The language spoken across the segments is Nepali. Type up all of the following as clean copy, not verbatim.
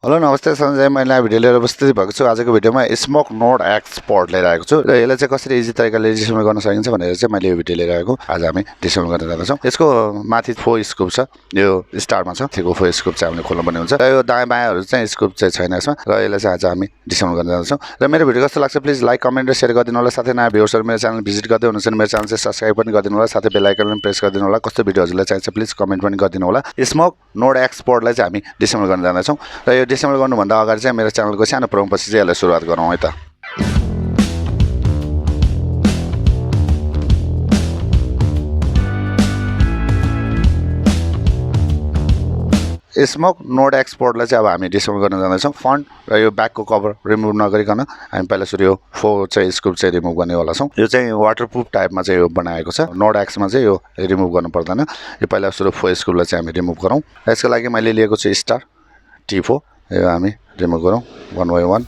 हेलो नमस्ते सञ्जय, मैले नयाँ भिडियो लिएर उपस्थित भएको छु। आजको भिडियोमा स्मोक नोड एक्स पड लिएर आएको छु र यसलाई चाहिँ कसरी इजी तरिकाले डिसेम्बल गर्न सकिन्छ भनेर चाहिँ मैले यो भिडियो लिएर आएको। आज हामी डिसेम्बल गर्न जाँदैछौँ। यसको माथि 4 स्कुप छ, यो स्टारमा छ, थिको 4 स्कुप चाहिँ हामीले खोल्नु पर्ने हुन्छ र यो दायाँ बायाँहरू चाहिँ स्कुप चाहिँ छैन यसमा र यसलाई चाहिँ आज हामी डिसेम्बल गर्न जाँदैछौँ। र मेरो भिडियो कस्तो लाग्छ प्लिज लाइक कमेन्ट र सेयर गरिदिनु होला। साथै नयाँ भ्युअर्सहरू मेरो च्यानल भिजिट गर्दै हुनुहुन्छ भने मेरो च्यानल चाहिँ सब्स्क्राइब पनि गरिदिनु होला। साथै बेल आइकन पनि प्रेस गरिदिनु होला। कस्तो भिडियो हजुरलाई चाहिन्छ प्लिज कमेन्ट पनि गरिदिनु होला। स्मोक नोड एक्स पडलाई चाहिँ हामी डिसेम्बल गर्न जाँदैछौँ र यो डिसेम्बल गर्नुभन्दा अगाडि चाहिँ मेरो च्यानलको सानो प्रोमो पछि चाहिँ यसलाई सुरुवात गरौँ है त। स्मोक नोड एक्स पडलाई चाहिँ अब हामी डिसेम्बल गर्न जाँदैछौँ। फ्रन्ट र यो ब्याकको कभर रिमुभ नगरिकन हामी पहिला सुरु यो 4 चाहिँ स्कुप चाहिँ रिमुभ गर्नेवाला छौँ। यो चाहिँ वाटरप्रुफ टाइपमा चाहिँ यो बनाएको छ। नोड एक्समा चाहिँ यो रिमुभ गर्नु पर्दैन। यो पहिला सुरु 4 स्कुपलाई चाहिँ हामी रिमुभ गरौँ। यसको लागि मैले लिएको छु स्टार T4। यो हामी रिमुभ गरौँ 1 by 1।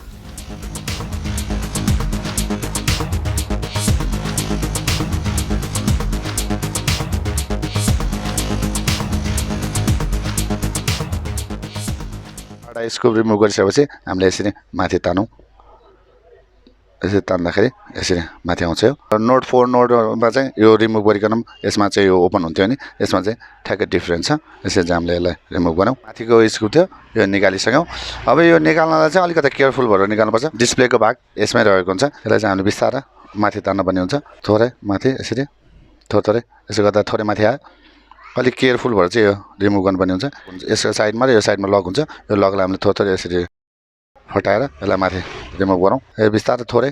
स्कुप रिमुभ गरिसकेपछि हामीले यसरी माथि तानौँ। यसरी तान्दाखेरि यसरी माथि आउँछ। यो नोड 4 नोडमा चाहिँ यो रिमुभ गरिकन यसमा चाहिँ यो ओपन हुन्थ्यो नि, यसमा चाहिँ ठ्याक्कै डिफ्रेन्स छ। यसरी चाहिँ हामीले यसलाई रिमुभ गरौँ। माथिको स्कुप थियो यो निकालिसक्यौँ। अब यो निकाल्नलाई चाहिँ अलिकति केयरफुल भएर निकाल्नुपर्छ। डिस्प्लेको भाग यसमै रहेको हुन्छ। यसलाई चाहिँ हामीले बिस्तारै माथि तान्न पर्ने हुन्छ। थोरै माथि यसरी थोरै यसो गर्दा थोरै माथि आयो। अलिक केयरफुल भएर चाहिँ यो रिमुभ गर्नुपर्ने हुन्छ। यसको साइडमा र यो साइडमा लक हुन्छ। यो लकलाई हामीले थोरै यसरी हटाएर यसलाई माथि रिमुभ गरौँ। यो बिस्तारै थोरै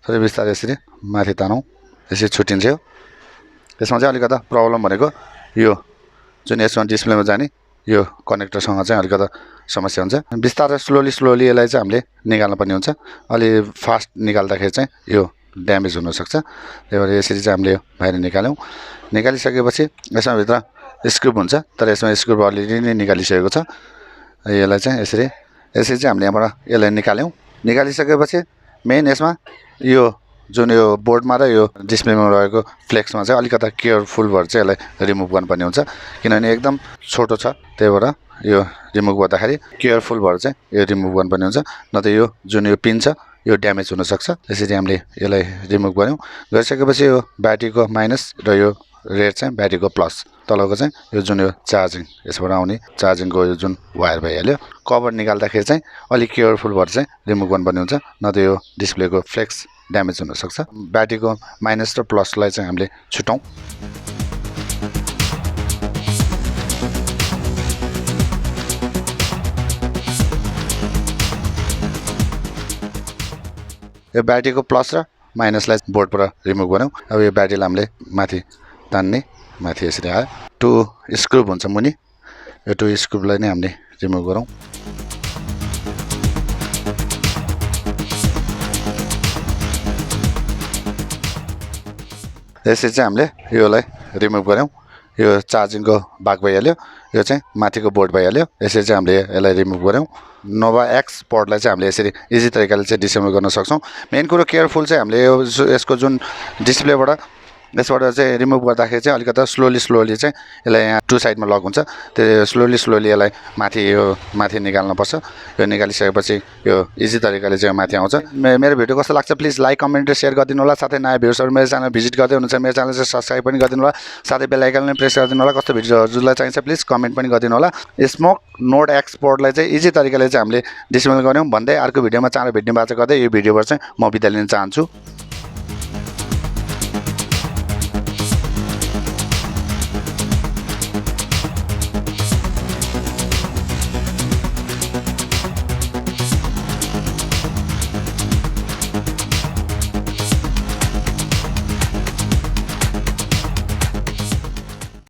बिस्तारै यसरी माथि तानौँ। यसरी छुट्टिन्छ। यो यसमा चाहिँ अलिकता प्रब्लम भनेको यो जुन यसमा डिस्प्लेमा जाने यो कनेक्टरसँग चाहिँ अलिकता समस्या हुन्छ। बिस्तारै स्लोली यसलाई चाहिँ हामीले निकाल्नु पर्ने हुन्छ। अलि फास्ट निकाल्दाखेरि चाहिँ यो ड्यामेज हुनसक्छ। त्यही भएर यसरी चाहिँ हामीले यो बाहिर निकाल्यौँ। निकालिसकेपछि यसमा भित्र स्क्रुप हुन्छ, तर यसमा स्क्रुप अलरेडी नै निकालिसकेको छ। यसलाई चाहिँ यसरी चाहिँ हामीले यहाँबाट यसलाई निकाल्यौँ। निकालिसकेपछि मेन यसमा यो जुन यो बोर्डमा र यो डिस्प्लेमा रहेको फ्लेक्समा चाहिँ अलिकता केयरफुल भएर चाहिँ यसलाई रिमुभ गर्नुपर्ने हुन्छ, किनभने एकदम छोटो छ। त्यही भएर यो रिमुभ गर्दाखेरि केयरफुल भएर चाहिँ यो रिमुभ गर्नुपर्ने हुन्छ, नत्र यो जुन यो पिन छ यो ड्यामेज हुनसक्छ। त्यसरी हामीले यसलाई रिमुभ गऱ्यौँ। गरिसकेपछि यो ब्याट्रीको माइनस र यो रेड चाहिँ ब्याट्रीको प्लस, तलको चाहिँ यो जुन यो चार्जिङ यसबाट आउने चार्जिङको यो जुन वायर भइहाल्यो। कभर निकाल्दाखेरि चाहिँ अलिक केयरफुल भएर चाहिँ रिमुभ गर्नुपर्ने हुन्छ, नत्र यो डिस्प्लेको फ्लेक्स ड्यामेज हुनसक्छ। ब्याट्रीको माइनस र प्लसलाई चाहिँ हामीले छुटाउँ। यो ब्याट्रीको प्लस र माइनसलाई बोर्डबाट रिमुभ गऱ्यौँ। अब यो ब्याट्रीलाई हामीले माथि तान्ने, माथि यसरी आयो। 2 स्क्रुप हुन्छ मुनि, यो 2 स्क्रुपलाई नै हामीले रिमुभ गरौँ। यसरी चाहिँ हामीले योलाई रिमुभ गऱ्यौँ। यो चार्जिङको भाग भइहाल्यो। यो चाहिँ माथिको बोर्ड भइहाल्यो। यसरी चाहिँ हामीले यसलाई रिमुभ गऱ्यौँ। नोभा एक्स पडलाई चाहिँ हामीले यसरी इजी तरिकाले चाहिँ डिसेम्बल गर्न सक्छौँ। मेन कुरो केयरफुल चाहिँ हामीले यसको जुन डिस्प्लेबाट यसबाट चाहिँ रिमुभ गर्दाखेरि चाहिँ अलिकता स्लोली चाहिँ यसलाई यहाँ 2 साइडमा लक हुन्छ। त्यो स्लोली यसलाई माथि निकाल्नुपर्छ। यो निकालिसकेपछि यो इजी तरिकाले चाहिँ माथि आउँछ। मेरो भिडियो कस्तो लाग्छ प्लिज लाइक कमेन्ट र सेयर गरिदिनु होला। साथै नयाँ भ्युअर्सहरू मेरो च्यानल भिजिट गर्दै हुनुहुन्छ मेरो च्यानल चाहिँ सब्स्क्राइब पनि गरिदिनु होला। साथै बेल आइकन पनि प्रेस गरिदिनु होला। कस्तो भिडियो हजुरलाई चाहिन्छ प्लिज कमेन्ट पनि गरिदिनु होला। स्मोक नोड एक्स पडलाई चाहिँ इजी तरिकाले चाहिँ हामीले डिसेम्बल गऱ्यौँ भन्दै अर्को भिडियोमा चाँडो भेट्ने बाचा गर्दै यो भिडियोबाट चाहिँ म बिदा लिन चाहन्छु।